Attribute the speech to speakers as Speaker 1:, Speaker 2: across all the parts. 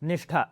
Speaker 1: निष्ठा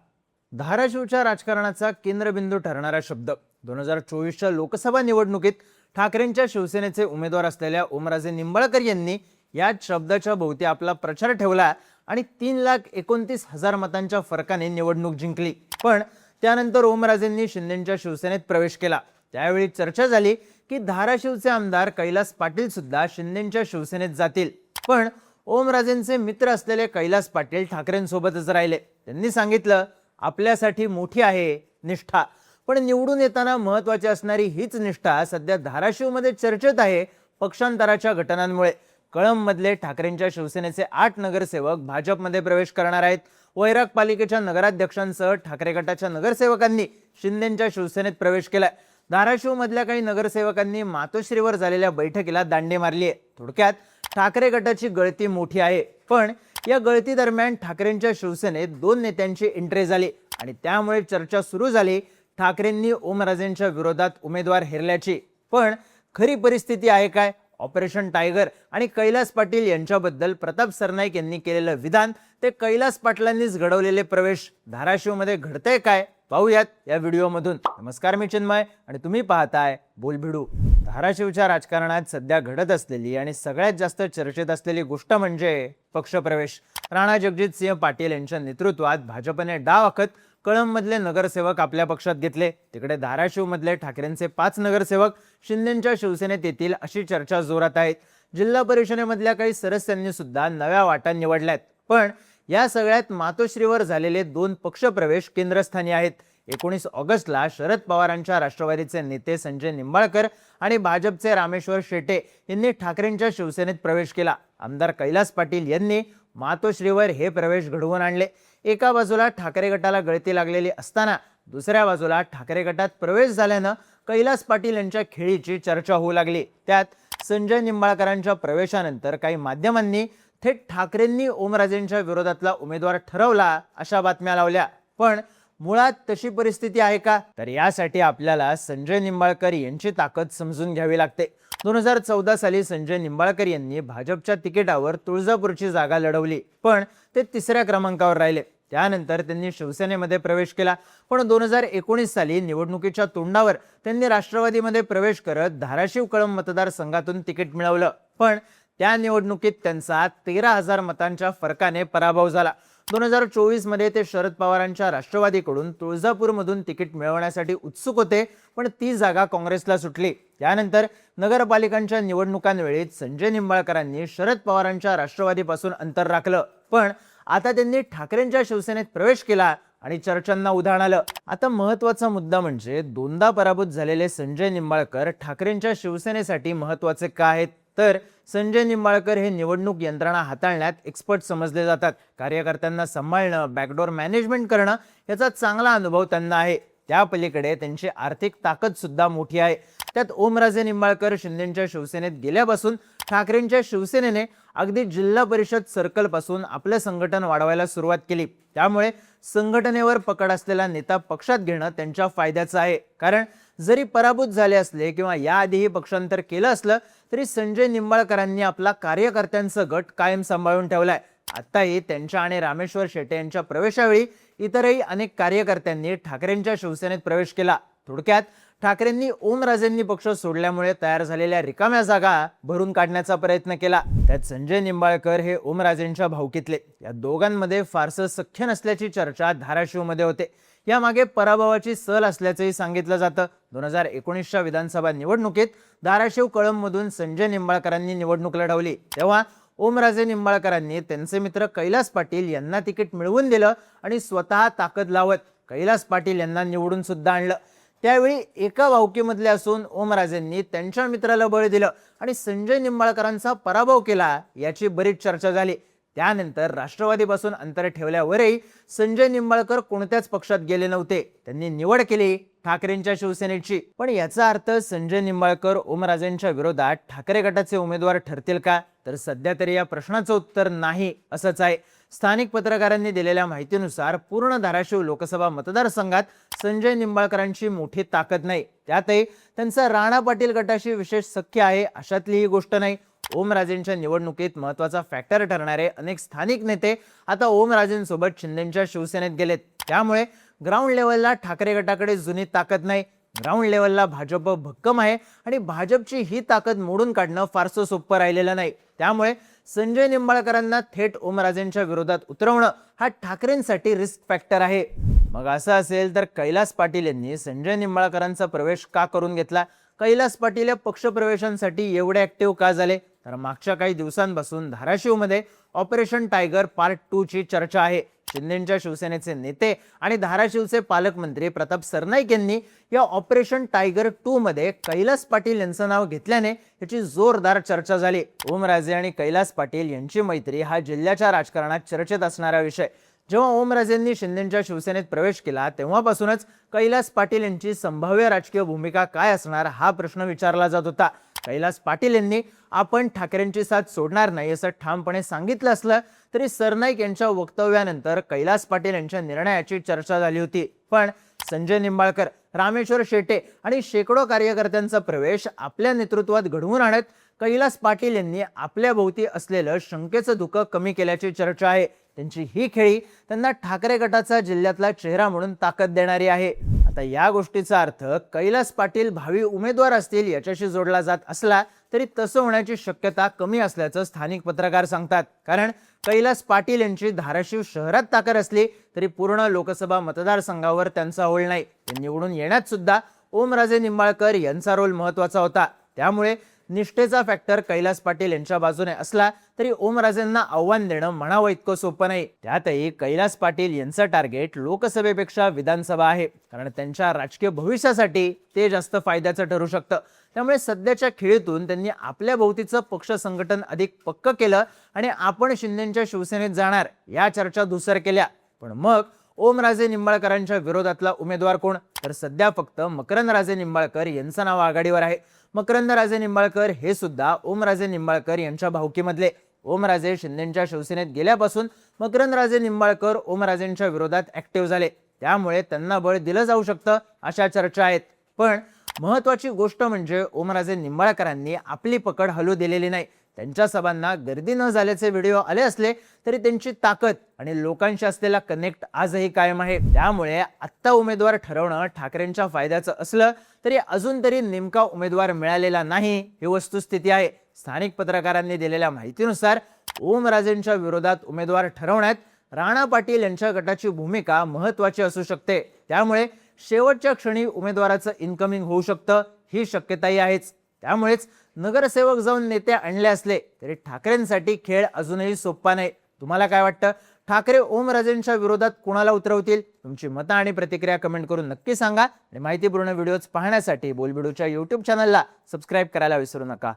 Speaker 1: धाराशिवच्या राजकारणाचा केंद्रबिंदू ठरणारा शब्द 2024च्या लोकसभा निवडणुकीत ठाकरेंच्या शिवसेनेचे उमेदवार असलेल्या ओमराजे निंबाळकर यांनी याच शब्दाच्या भोवती आपला प्रचार ठेवला आणि 3,29,000 मतांच्या फरकाने निवडणूक जिंकली। पण त्यानंतर ओमराजेंनी शिंदेंच्या शिवसेनेत प्रवेश केला। त्यावेळी चर्चा झाली की धाराशिवचे आमदार कैलास पाटील सुद्धा शिंदेंच्या शिवसेनेत जातील। पण ओमराजेंचे मित्र असलेले कैलास पाटील ठाकरेंसोबतच राहिले। त्यांनी सांगितलं, आपल्यासाठी मोठी आहे निष्ठा, पण निवडून येताना महत्त्वाची असणारी हीच निष्ठा सध्या धाराशिवमध्ये चर्चेत आहे पक्षांतराच्या घटनांमुळे। कळंबमधले ठाकरेंच्या शिवसेनेचे 8 नगरसेवक भाजपमध्ये प्रवेश करणार आहेत। वैराग पालिकेच्या नगराध्यक्षांसह ठाकरे गटाच्या नगरसेवकांनी शिंदेंच्या शिवसेनेत प्रवेश केलाय। धाराशिवमधल्या काही नगरसेवकांनी मातोश्रीवर झालेल्या बैठकीला दांडी मारली आहे। थोडक्यात ठाकरे गटाची गळती मोठी आहे। पण या गळती दरम्यान ठाकरेंच्या शिवसेनेत 2 नेत्यांची एंट्री झाली आणि त्यामुळे चर्चा सुरू झाली ठाकरेंनी ओमराजेंच्या विरोधात उमेदवार हेरल्याची। पण खरी परिस्थिती आहे काय? ऑपरेशन टायगर आणि कैलास पाटील यांच्याबद्दल प्रताप सरनाईक यांनी केलेलं विधान, ते कैलास पाटलांनीच घडवलेले प्रवेश, धाराशिवमध्ये घडतंय काय पाहूयात या व्हिडिओमधून। नमस्कार, मी चिन्मय आणि तुम्ही पाहताय बोलभिडू। धाराशिवच्या राजकारणात सध्या घडत असलेली आणि सगळ्यात जास्त चर्चेत असलेली गोष्ट म्हणजे पक्षप्रवेश। राणा जगजितसिंह पाटील यांच्या नेतृत्वात भाजपने डाव आखत कळंबमधले नगरसेवक आपल्या पक्षात घेतले। तिकडे धाराशिवमधले ठाकरेंचे 5 नगरसेवक शिंदेंच्या शिवसेनेत येतील अशी चर्चा जोरात आहे। जिल्हा परिषदेमधल्या काही सदस्यांनी सुद्धा नव्या वाटा निवडल्यात। पण या सगळ्यात मातोश्रीवर झालेले 2 पक्षप्रवेश केंद्रस्थानी आहेत। 19 ऑगस्टला शरद पवारांच्या राष्ट्रवादीचे नेते संजय निंबाळकर आणि भाजपचे रामेश्वर शेटे यांनी ठाकरेंच्या शिवसेनेत प्रवेश केला। आमदार कैलास पाटील यांनी मातोश्रीवर हे प्रवेश घडवून आणले। एका बाजूला ठाकरे गटाला गळती लागलेली असताना दुसऱ्या बाजूला ठाकरे गटात प्रवेश झाल्यानं कैलास पाटील यांच्या खेळीची चर्चा होऊ लागली। त्यात संजय निंबाळकरांच्या प्रवेशानंतर काही माध्यमांनी थेट ठाकरेंनी ओमराजेंच्या विरोधातला उमेदवार ठरवला अशा बातम्या लावल्या। पण मुळात तशी परिस्थिती आहे का? तर यासाठी आपल्याला संजय निंबाळकर यांची ताकद समजून घ्यावी लागते। 2014 साली संजय निंबाळकर यांनी भाजपच्या तिकिटावर तुळजापूरची जागा लढवली, पण ते 3ऱ्या क्रमांकावर राहिले। त्यानंतर त्यांनी शिवसेनेमध्ये प्रवेश केला। पण 2019 साली निवडणुकीच्या तोंडावर त्यांनी राष्ट्रवादीमध्ये प्रवेश करत धाराशिव कळंब मतदारसंघातून तिकीट मिळवलं। पण त्या निवडणुकीत त्यांचा 13,000 मतांच्या फरकाने पराभव झाला। 2024 मध्ये ते शरद पवारांच्या राष्ट्रवादीकडून तुळजापूरमधून तिकीट मिळवण्यासाठी उत्सुक होते, पण ती जागा काँग्रेसला सुटली। त्यानंतर नगरपालिकांच्या निवडणुकांवेळी संजय निंबाळकरांनी शरद पवारांच्या राष्ट्रवादीपासून अंतर राखलं। पण आता त्यांनी ठाकरेंच्या शिवसेनेत प्रवेश केला आणि चर्चांना उधाण आलं। आता महत्त्वाचा मुद्दा म्हणजे 2दा पराभूत झालेले संजय निंबाळकर ठाकरेंच्या शिवसेनेसाठी महत्त्वाचे का आहेत? तर संजय निंबाळकर हे निवडणूक यंत्रणा हाताळण्यात एक्सपर्ट समजले जातात। कार्यकर्त्यांना सांभाळणं, बॅकडोर मॅनेजमेंट करणं याचा चांगला अनुभव त्यांना आहे। त्या पलीकडे त्यांची आर्थिक ताकद सुद्धा मोठी आहे। त्यात ओमराजे निंबाळकर शिंदेंच्या शिवसेनेत गेल्यापासून ठाकरेंच्या शिवसेनेने अगदी जिल्हा परिषद सर्कल पासून आपले संघटन वाढवायला सुरुवात केली। त्यामुळे संघटनेवर पकड असलेला नेता पक्षात घेणं त्यांच्या फायद्याचं आहे। कारण जरी पराभूत झाले असले किंवा याआधीही पक्षांतर केलं असलं तरी संजय निंबाळकरांनी आपला कार्यकर्त्यांचा गट कायम सांभाळून ठेवलाय। आताही त्यांच्या आणि रामेश्वर शेटे यांच्या प्रवेशावेळी इतरही अनेक कार्यकर्त्यांनी ठाकरेंच्या शिवसेनेत प्रवेश केला। थोडक्यात ठाकरेंनी ओमराजेंनी पक्ष सोडल्यामुळे तयार झालेल्या रिकाम्या जागा भरून काढण्याचा प्रयत्न केला। त्यात संजय निंबाळकर हे ओमराजेंच्या भावकीतले। या दोघांमध्ये फारसं सख्य नसल्याची चर्चा धाराशिवमध्ये होते। यामागे पराभवाची सल असल्याचंही सांगितलं जातं। 2019च्या विधानसभा निवडणुकीत धाराशिव कळंबमधून संजय निंबाळकरांनी निवडणूक लढवली, तेव्हा ओमराजे निंबाळकरांनी त्यांचे मित्र कैलास पाटील यांना तिकीट मिळवून दिलं आणि स्वतः ताकद लावत कैलास पाटील यांना निवडून सुद्धा आणलं। त्यावेळी एका भावकीमधले असून ओमराजेंनी त्यांच्या मित्राला बळ दिलं आणि संजय निंबाळकरांचा पराभव केला याची बरीच चर्चा झाली। त्यानंतर राष्ट्रवादीपासून अंतर ठेवल्यावरही संजय निंबाळकर कोणत्याच पक्षात गेले नव्हते। त्यांनी निवड केली ठाकरेंच्या शिवसेनेची। पण याचा अर्थ संजय निंबाळकर ओमराजेंच्या विरोधात ठाकरे गटाचे उमेदवार ठरतील का? तर सध्या तरी या प्रश्नाचं उत्तर नाही असंच आहे। स्थानिक पत्रकारांनी दिलेल्या माहितीनुसार पूर्ण धाराशिव लोकसभा मतदारसंघात संजय निंबाळकरांची मोठी ताकद नाही। त्यातही त्यांचा राणा पाटील गटाशी विशेष सख्य आहे अशातली ही गोष्ट नाही। ओमराजेंच्या निवडणुकीत महत्त्वाचा फॅक्टर ठरणारे अनेक स्थानिक नेते आता ओमराजेंसोबत शिंदेंच्या शिवसेनेत गेलेत. त्यामुळे ग्राउंड लेवलला ठाकरे गटाकडे जुनी ताकद नाही. ग्राउंड लेवलला भाजप भक्कम आहे आणि भाजपची ही ताकद मोडून काढणं फारसं सोपं राहिलेलं नाही. त्यामुळे संजय निंबाळकरांना थेट ओमराजेंच्या विरोधात उतरवणं हा ठाकरेंसाठी रिस्क फॅक्टर आहे. मग असं असेल तर कैलास पाटील यांनी संजय निंबाळकरांचा प्रवेश का करून घेतला? कैलास पाटील या पक्षप्रवेशांसाठी एवढे ऍक्टिव्ह का झाले? तर मागच्या काही दिवसांपासून धाराशिवमध्ये ऑपरेशन टायगर पार्ट 2 ची चर्चा आहे. शिंदेंच्या शिवसेनेचे नेते आणि धाराशिवचे पालकमंत्री प्रताप सरनाईक यांनी या ऑपरेशन टायगर 2 मध्ये कैलास पाटील यांचं नाव घेतल्याने याची जोरदार चर्चा झाली. ओमराजे आणि कैलास पाटील यांची मैत्री हा जिल्ह्याच्या राजकारणात चर्चेत असणारा विषय. जेव्हा ओमराजेंनी शिंदेंच्या शिवसेनेत प्रवेश केला तेव्हापासूनच कैलास पाटील यांची संभाव्य राजकीय भूमिका काय असणार हा प्रश्न विचारला जात होता. कैलास पाटील यांनी आपण ठाकरेंची साथ सोडणार नाही असं ठामपणे सांगितलं असलं तरी सरनाईक यांच्या वक्तव्यानंतर कैलास पाटील यांच्या निर्णयाची चर्चा झाली होती. पण संजय निंबाळकर, रामेश्वर शेटे आणि शेकडो कार्यकर्त्यांचा प्रवेश आपल्या नेतृत्वात घडवून आणत कैलास पाटील यांनी आपल्या भोवती असलेलं शंकेचं धुकं कमी केल्याची चर्चा आहे. त्यांची ही खेळी त्यांना ठाकरे गटाचा जिल्ह्यातला चेहरा म्हणून ताकद देणारी आहे. आता या गोष्टीचा अर्थ कैलास पाटील भावी उमेदवार असतील याच्याशी जोडला जात असला तरी तसं होण्याची शक्यता कमी असल्याचं स्थानिक पत्रकार सांगतात. कारण कैलास पाटील यांची धाराशिव शहरात ताकद असली तरी पूर्ण लोकसभा मतदारसंघावर त्यांचा होल नाही. ते निवडून येण्यात सुद्धा ओमराजे निंबाळकर यांचा रोल महत्त्वाचा होता. त्यामुळे निष्ठेचा फॅक्टर कैलास पाटील यांच्या बाजूने असला तरी ओमराजेंना आव्हान देणं म्हणावं इतकं सोपं नाही. त्यातही कैलास पाटील यांचं टार्गेट लोकसभेपेक्षा विधानसभा आहे. कारण त्यांच्या राजकीय भविष्यासाठी ते जास्त फायद्याचं ठरू शकतं. त्यामुळे सध्याच्या खेळीतून त्यांनी आपल्या भोवतीचं पक्ष संघटन अधिक पक्क केलं आणि आपण शिंदेंच्या शिवसेनेत जाणार या चर्चा धुसर केल्या. पण मग ओमराजे निंबाळकरांच्या विरोधातला उमेदवार कोण? तर सध्या फक्त मकरंदराजे निंबाळकर यांचं नाव आघाडीवर आहे. मकरंदराजे निंबाळकर हे सुद्धा ओमराजे निंबाळकर यांच्या भावकीमधले. ओमराजे शिंदेंच्या शिवसेनेत गेल्यापासून मकरंदराजे निंबाळकर ओमराजेंच्या विरोधात ऍक्टिव्ह झाले. त्यामुळे त्यांना बळ दिलं जाऊ शकतं अशा चर्चा आहेत. पण महत्त्वाची गोष्ट म्हणजे ओमराजे निंबाळकरांनी आपली पकड हलू दिलेली नाही. त्यांच्या सभांना गर्दी न झाल्याचे व्हिडिओ आले असले तरी त्यांची ताकद आणि लोकांशी असलेला कनेक्ट आजही कायम आहे. त्यामुळे आत्ता उमेदवार ठरवणं ठाकरेंच्या फायद्याचं असलं तरी अजून तरी नेमका उमेदवार मिळालेला नाही ही वस्तुस्थिती आहे. स्थानिक पत्रकारांनी दिलेल्या माहितीनुसार ओमराजेंच्या विरोधात उमेदवार ठरवण्यात राणा पाटील यांच्या गटाची भूमिका महत्त्वाची असू शकते. त्यामुळे शेवटच्या क्षणी उमेदवाराचं इन्कमिंग होऊ शकतं ही शक्यताही आहेच. त्यामुळेच नगरसेवक जाऊन नेते आणले असले तरी ठाकरेंसाठी खेळ अजूनही सोपा नाही. तुम्हाला काय वाटतं? ठाकरे ओमराजेंच्या विरोधात कुणाला उतरवतील? तुमची मतं आणि प्रतिक्रिया कमेंट करून नक्की सांगा आणि माहितीपूर्ण व्हिडिओज पाहण्यासाठी बोलबिडूच्या YouTube चॅनलला सबस्क्राईब करायला विसरू नका.